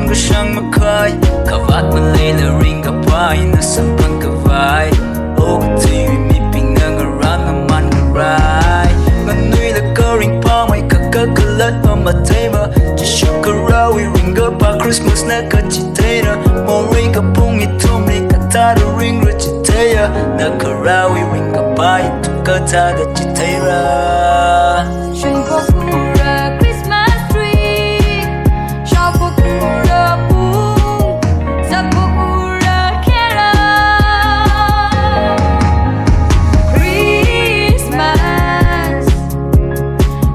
ก็ช่างมาเคยขวัดมันเลยละริงกับไปน่าสัมพันธ์กับไว้โอ้ก็ที่มีปิงเงินกับร้านน้ำมันกับไรมันนุ่ยแล้วก็ริงพ่อไม่ก็เลิศมาเทมาจะชุกกับเราวิริงกับปาคริสต์มาสน่าก็จิตเทนะมองริงกับพุ่งอีทุ่มริงกับตาดูริงหรือจิตเทียน่าก็เราวิริงกับไปทุกก็ตาก็จิตเทียฉันก็กูรักคริสต์มาสทรีชอบพวกกูรักปูสักพวกกูรักแค่เราคริสต์มาส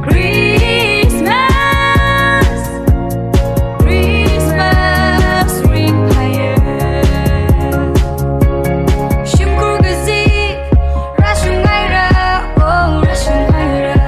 คริสต์มาสคริสต์มาสริงพายชิมกูกะซีรัชไงระโอ้รัชไงระ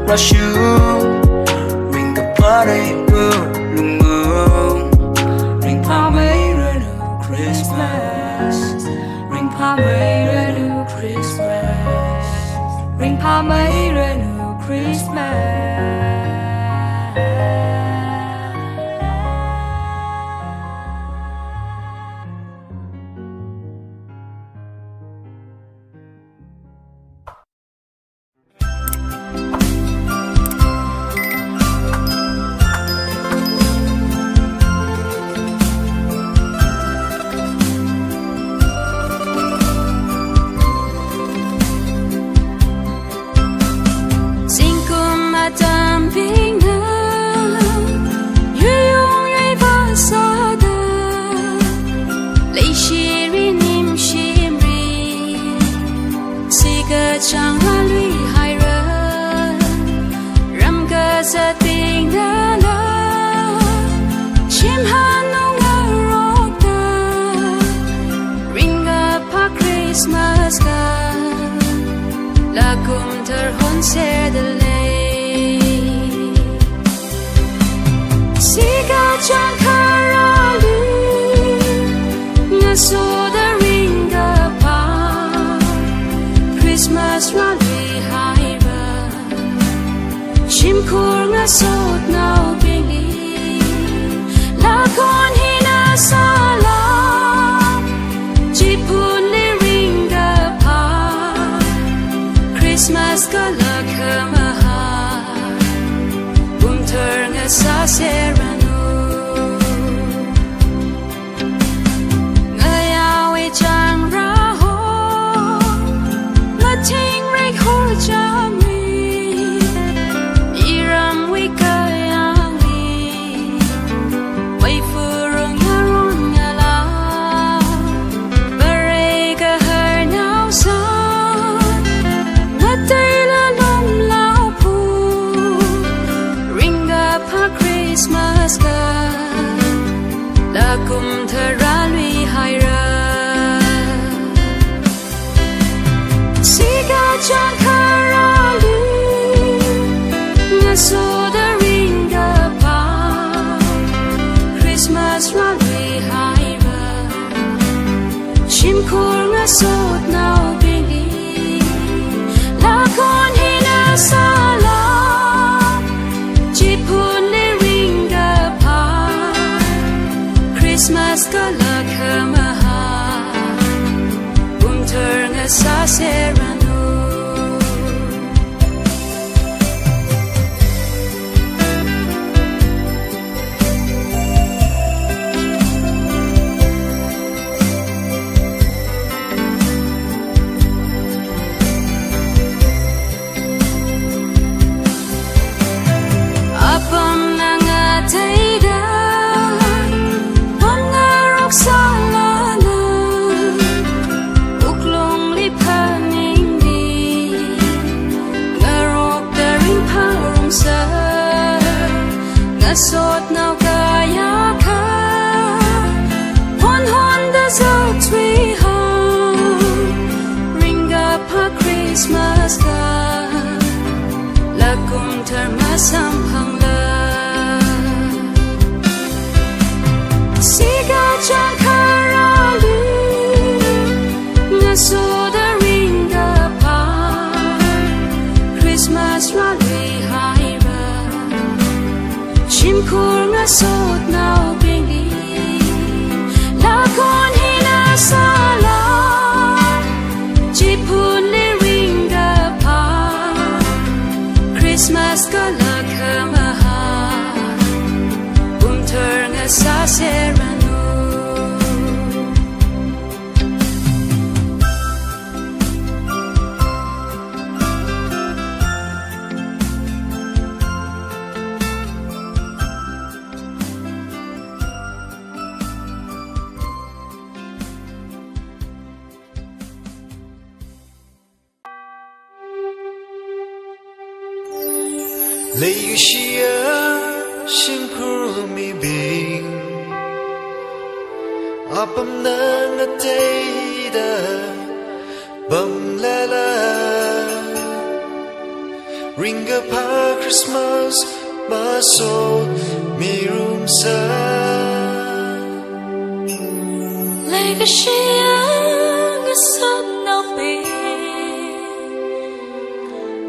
Rush you, ring the party, blue moon, ring Palmyra to Christmas, ring Palmyra to Christmas, ring Palmyra to Christmas. Christmas cùng thở mà sam phăng lơ siga chang karali nga so the ring the par Christmas rally high chim khur nga sốt nào bên đi là con hi na xa la chỉ phun li ring the park Christmas có là khờ mà ha thơ nga xa sẽ ra lấy xia sim khur mi bing apam na na tay da bam la la ring a pa Christmas ma so mi room sa lấy xia nga sốt nào bì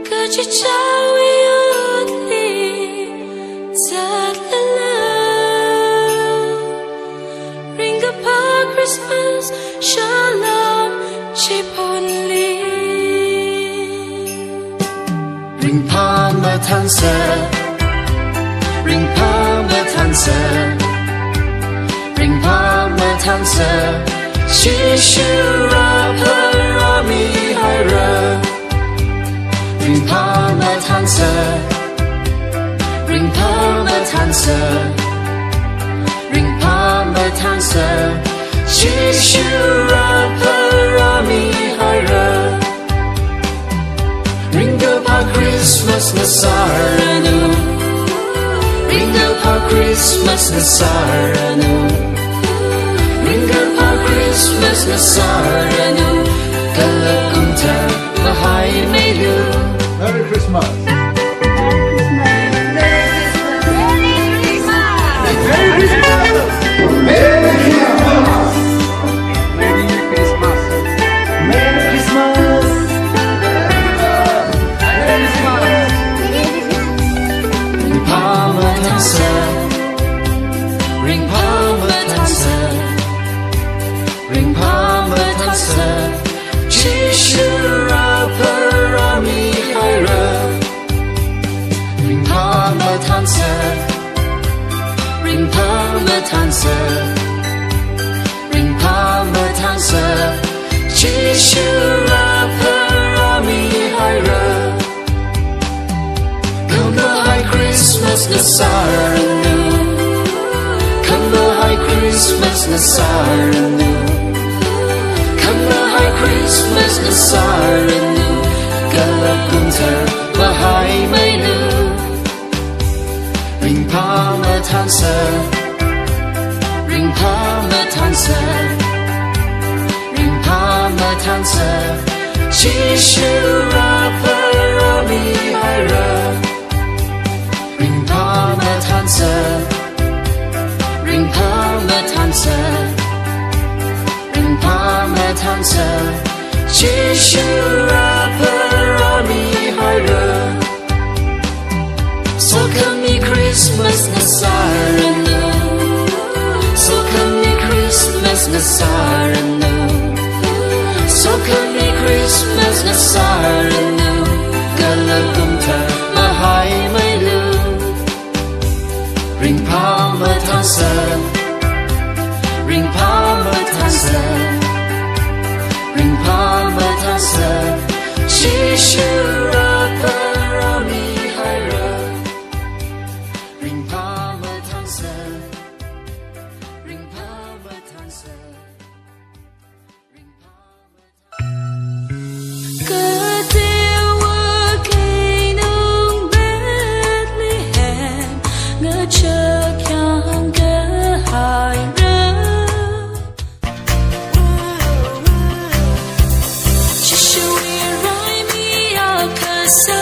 cơ chỉ trao Christmas shalom chipoli ring pa ma than sa ring pa ma than sa ring pa ma than sa shi shura pa mi hira ring pa ma than sa ring pa ma than sa ring pa ma than sa shi shura pa mi hira ring pa Christmas na saranu ring pa Christmas na saranu ring pa Christmas na saranu kalakunta mahai melu Merry Christmas. ring pa ma than sa ring pa ma than sa chi shura pa mi hira come the high Christmas na saranu come the high Christmas na saranu come the high Christmas na saranu kalakunta bahai mailu ring pa ma than sa ring pa ma than sa ring pa ma than sa chi shura pa mi hira ring pa ma than sa ring pa ma than sa ring pa ma than sa chi shura pa mi hira so come me Christmas na saranu so come me Christmas na saranu so come me Christmas na saranu kalakunta mahai mailu ring pa ma than sa ring pa ma than sa ring pa ma than sa chi shura pa mi hira ring pa ma than sa ring pa ma than sa ring pa ma Cơ tiêu ở cây nông Bethlehem ngỡ chờ khang cơ hải rơ chỉ shui rai mi a cơ sa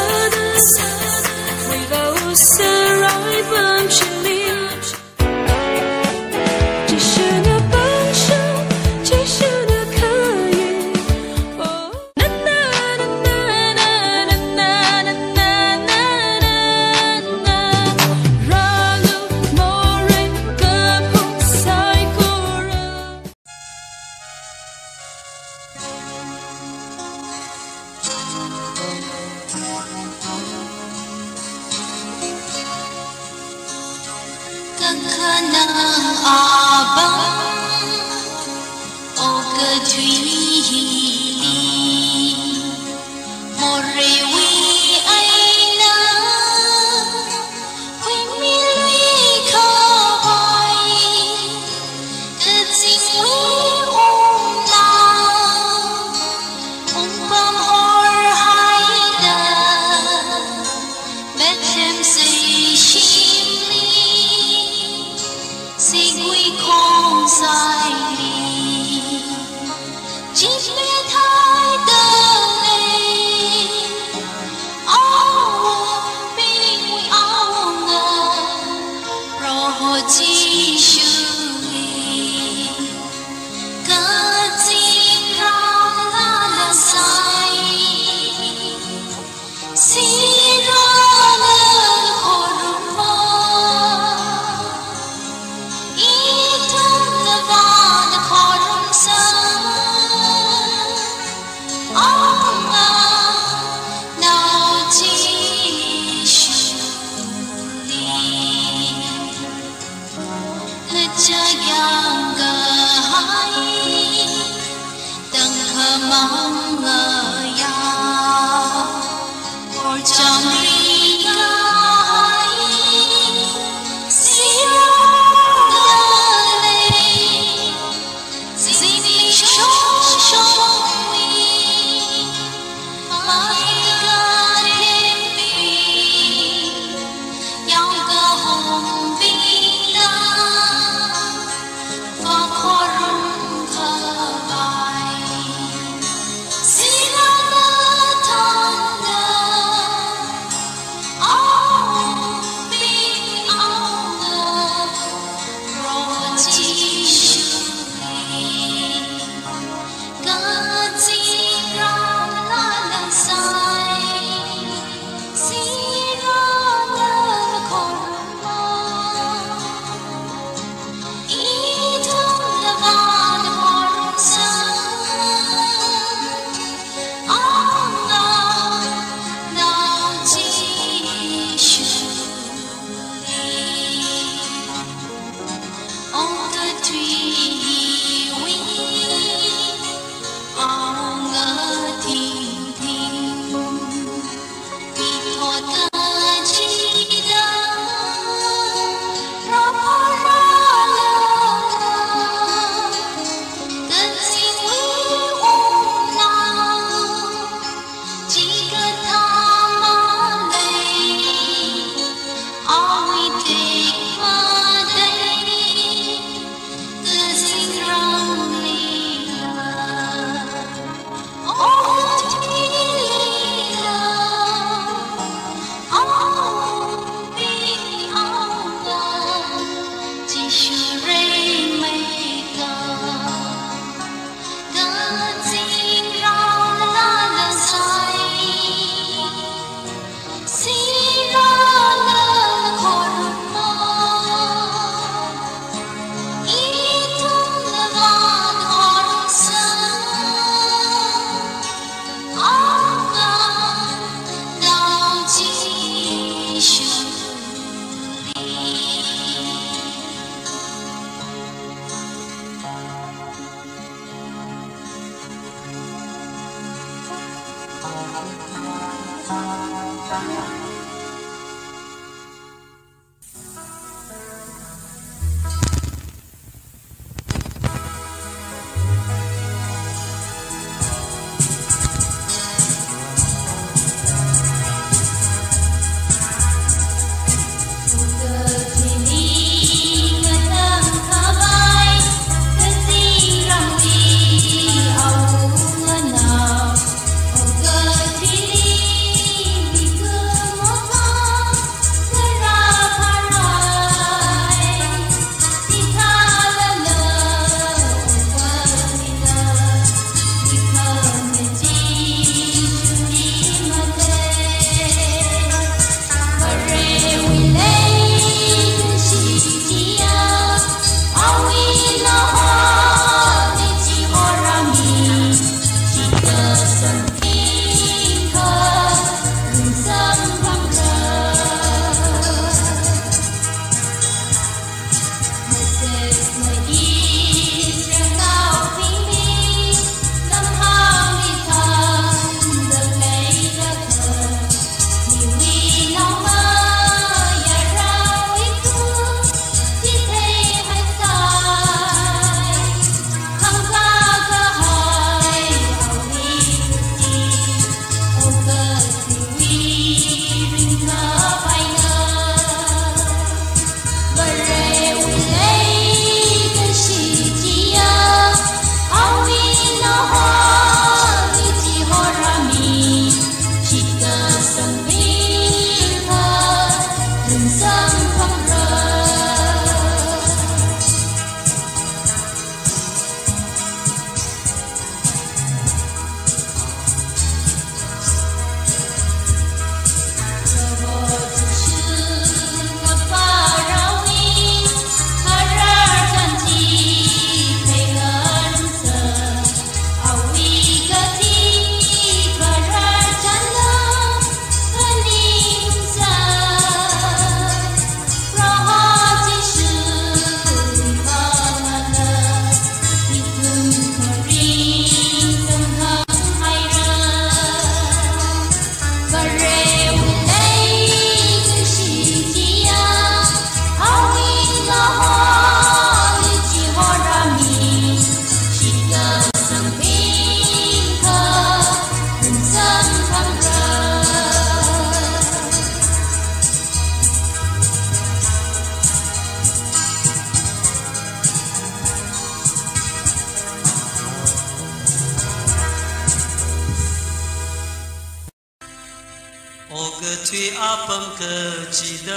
O个推阿崩个记得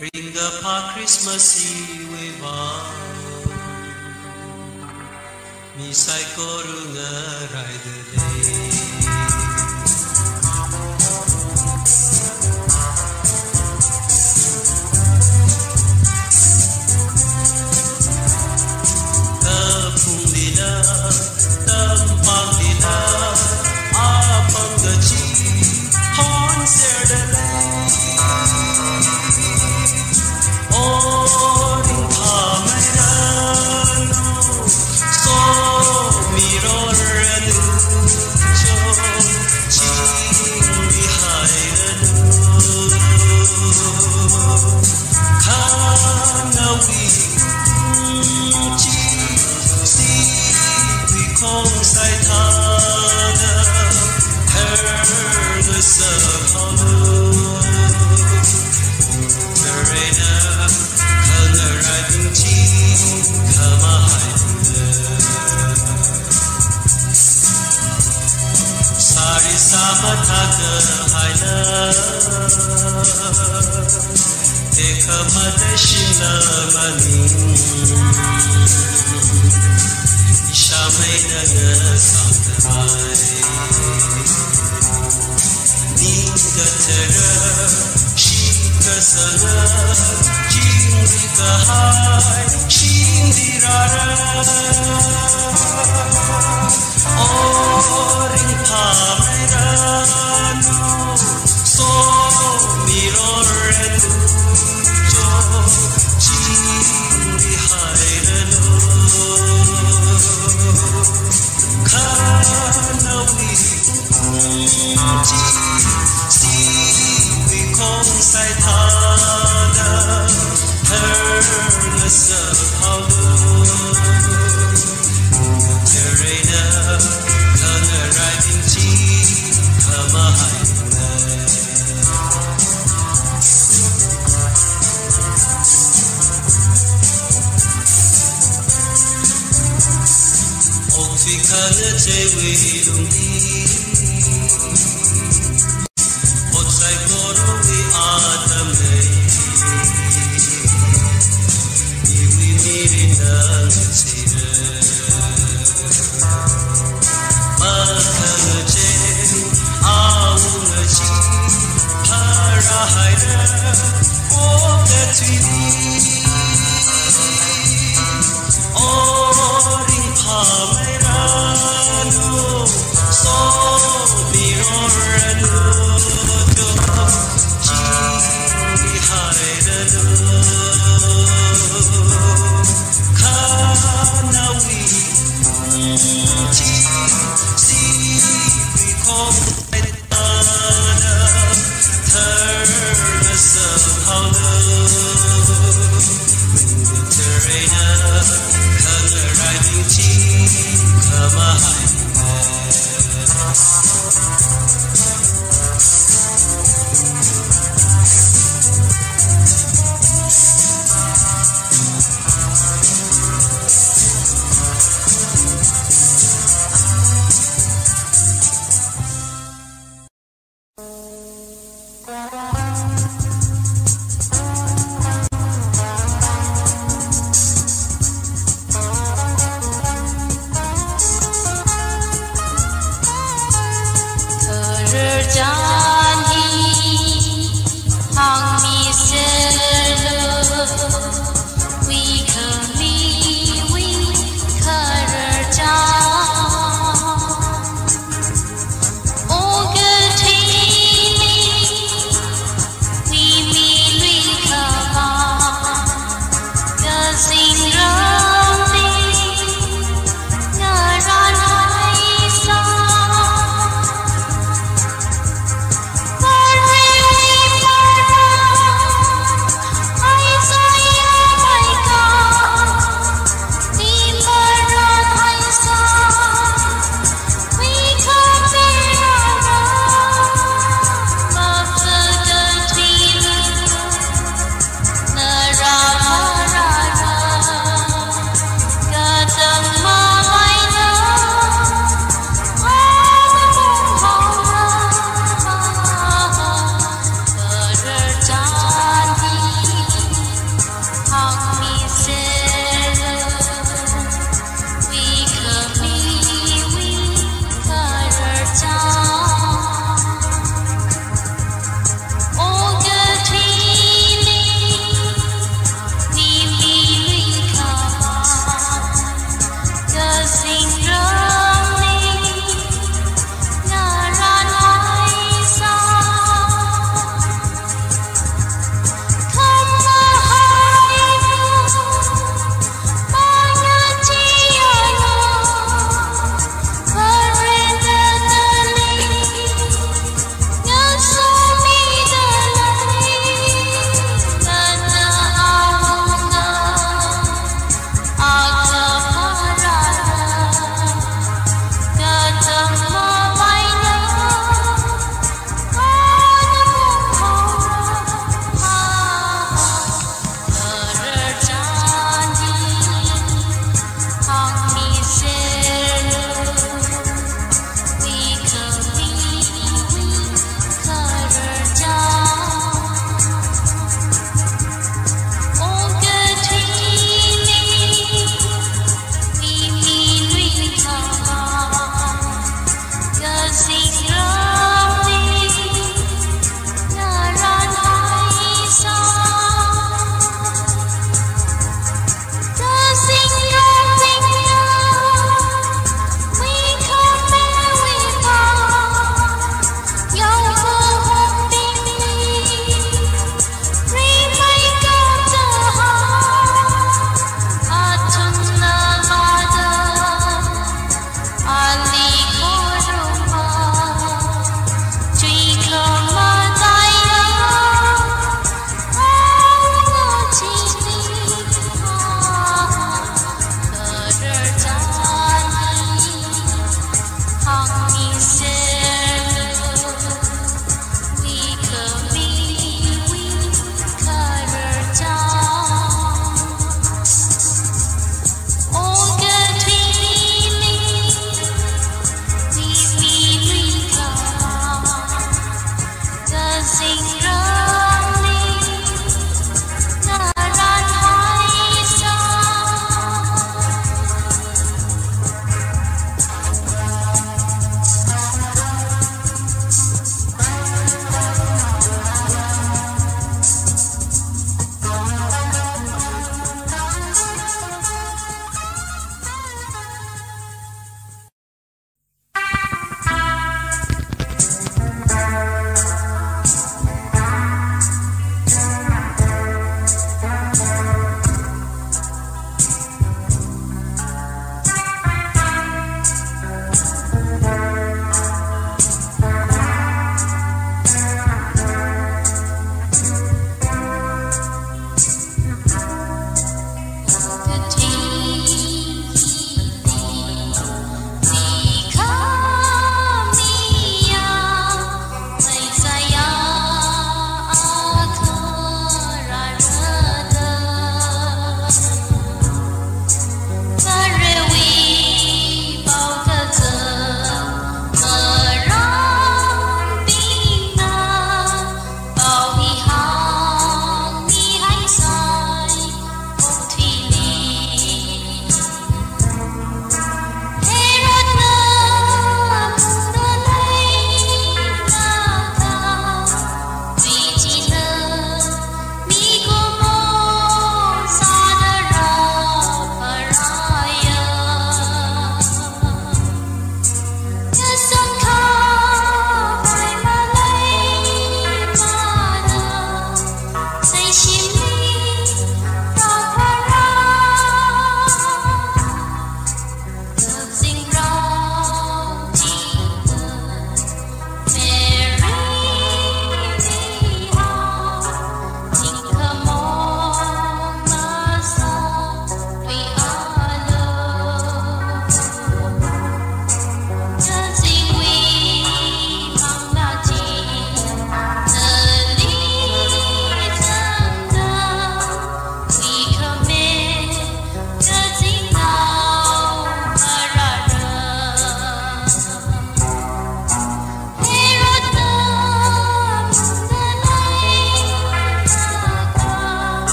，Ring a pa Christmas Eve va, mi sai koru ngarai de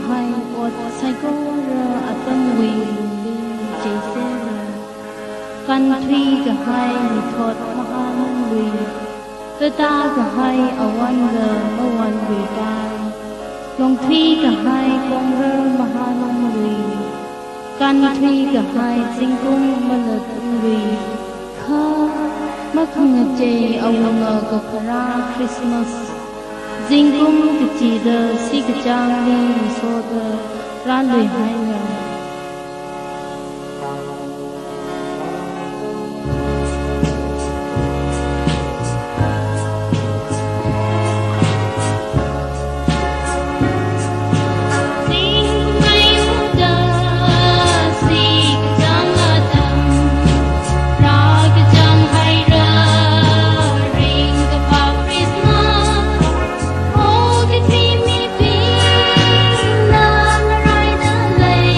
hai ot sai ko ra atam wi che se ra country ka hai ni thot mahan wi ta ka hai awan ra mawan wi ta long thi ka hai kong ra mahan wi country ka hai singkung malat wi kha makhang che awanga ka khara Christmas Zingkum kecida si kecang ni soda ranui hanya. Hãy subscribe cho kênh Ghiền Mì Gõ để không bỏ lỡ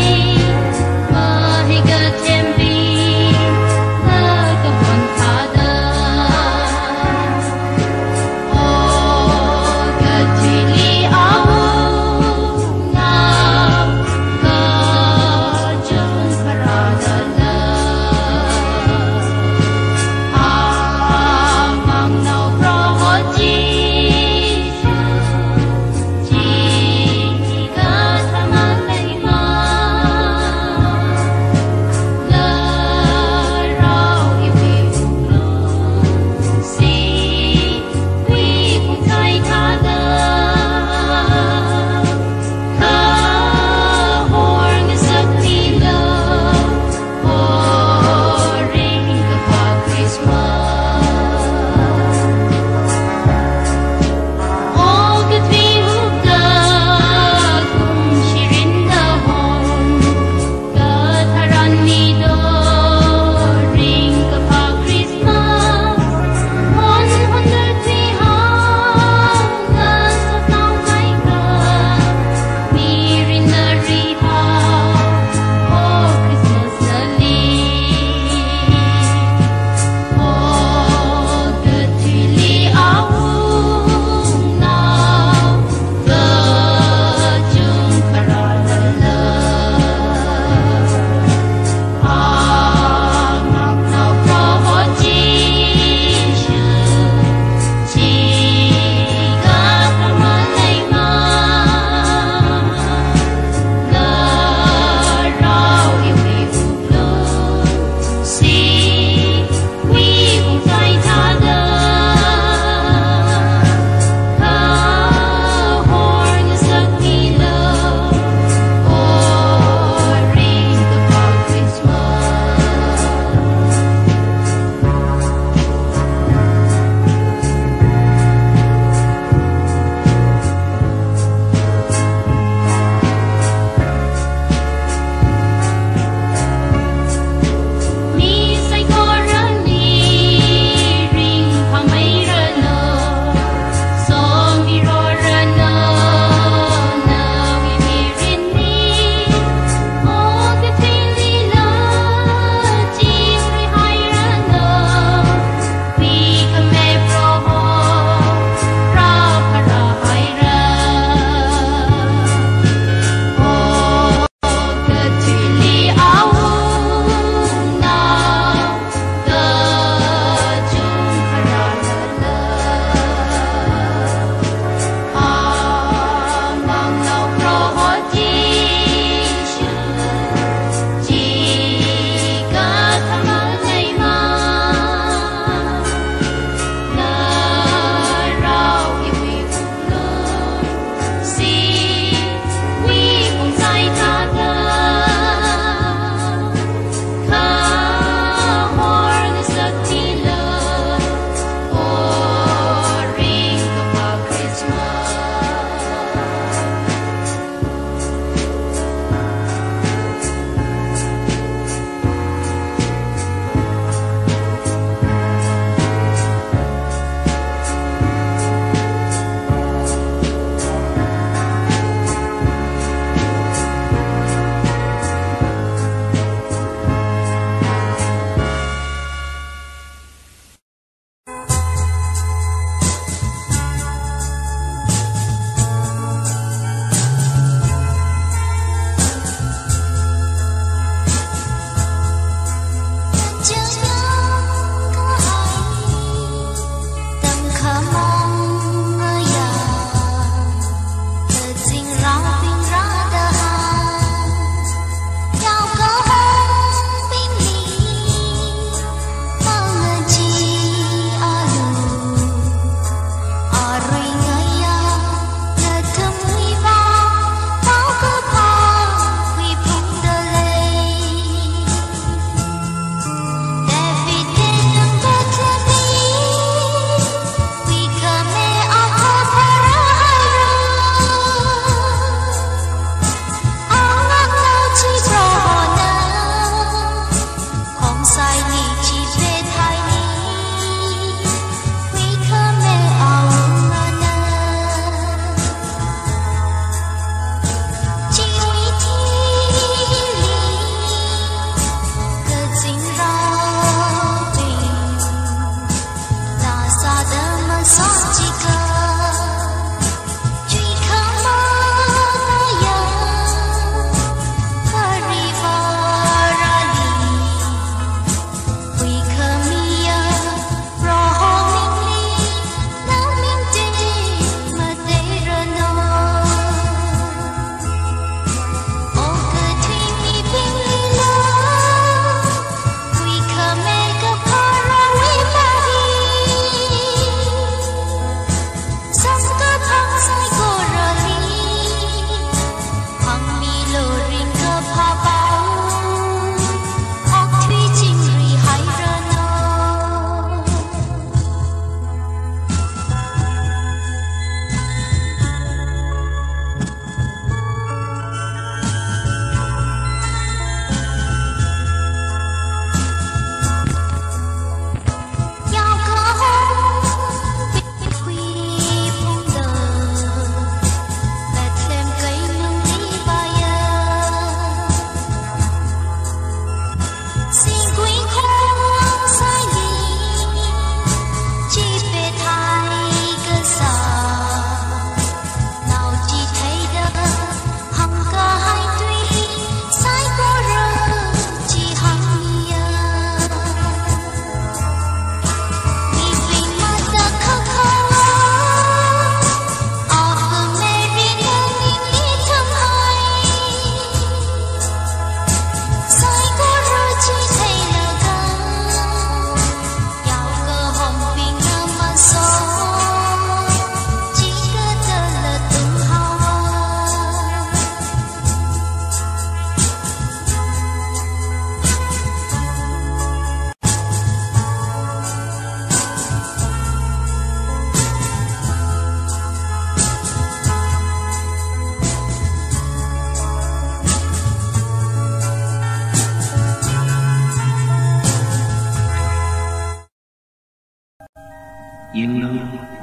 yenglo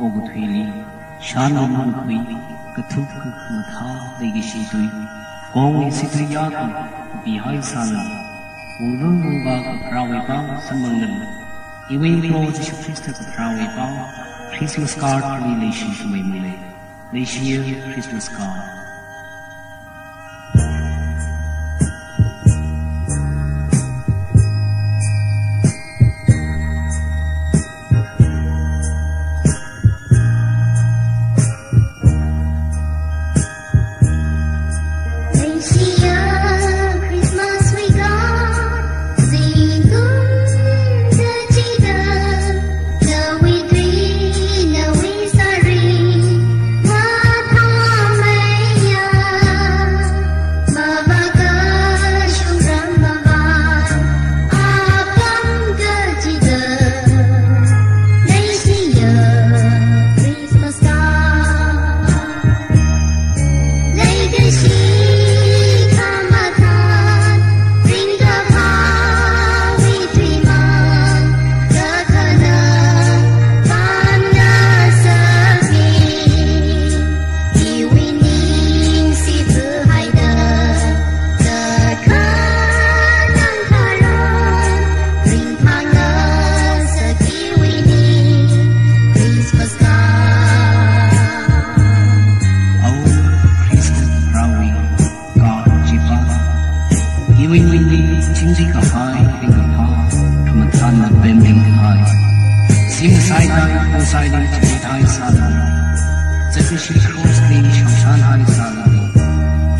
ogu thwili shalom man khui kathuk khatha legi situi kong situi ya tu bihai salam ulung ba rawe ba samangan iwing pro Jesu Christ rawe ba Christmas card relation to my mule this year Christmas card.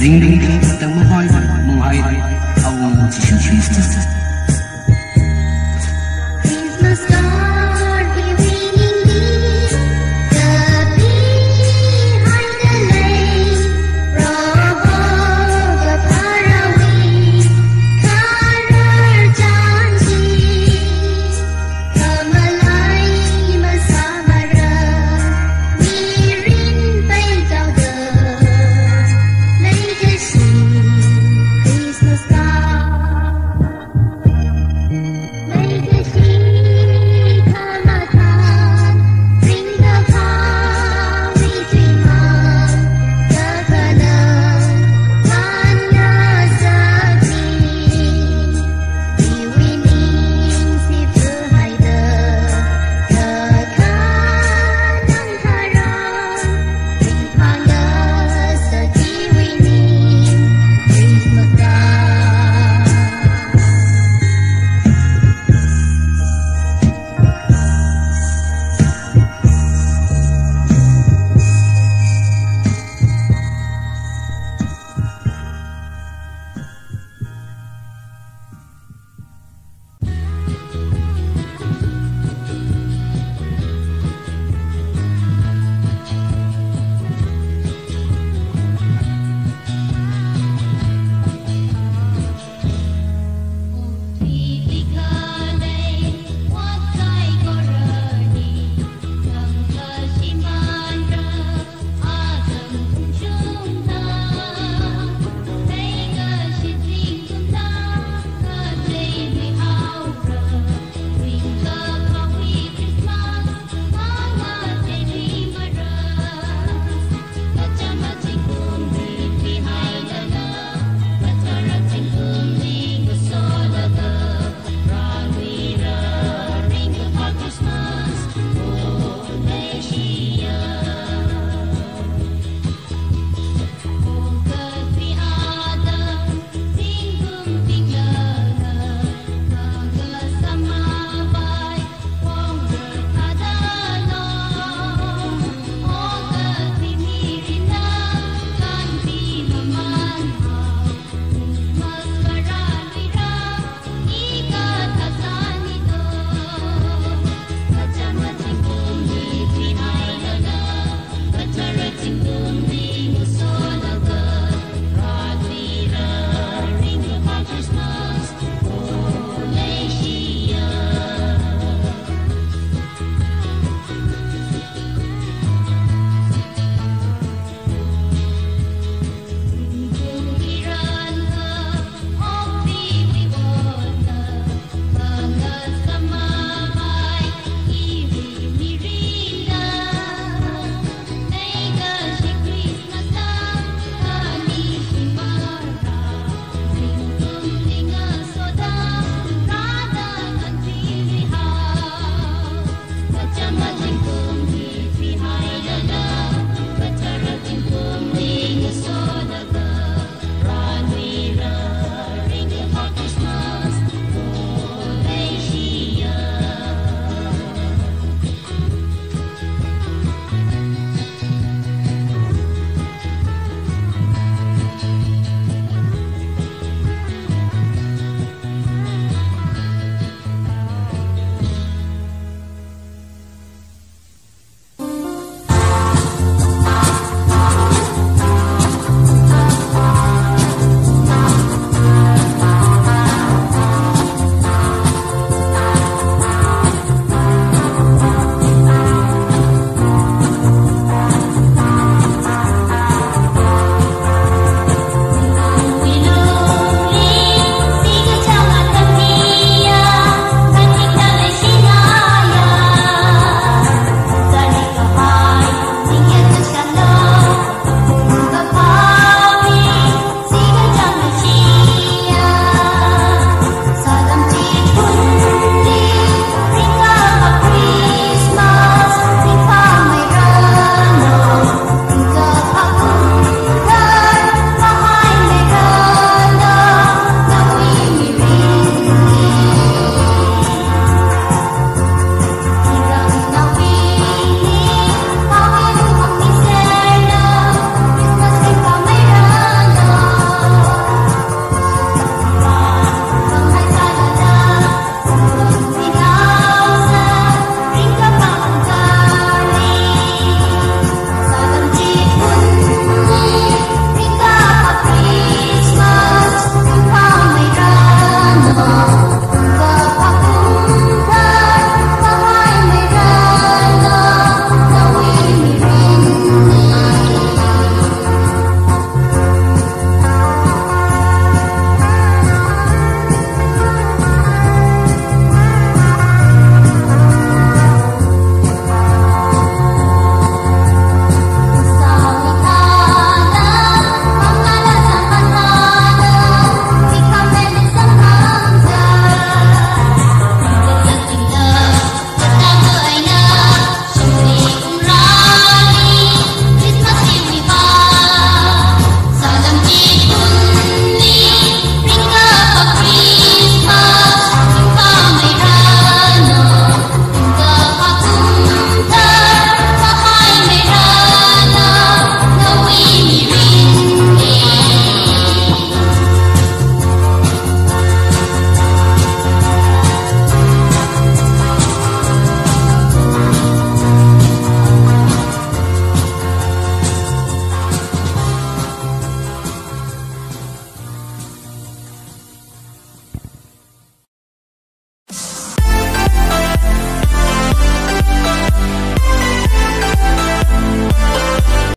Ring ring ring, tang mahai, mahai, awang Jesu Christus.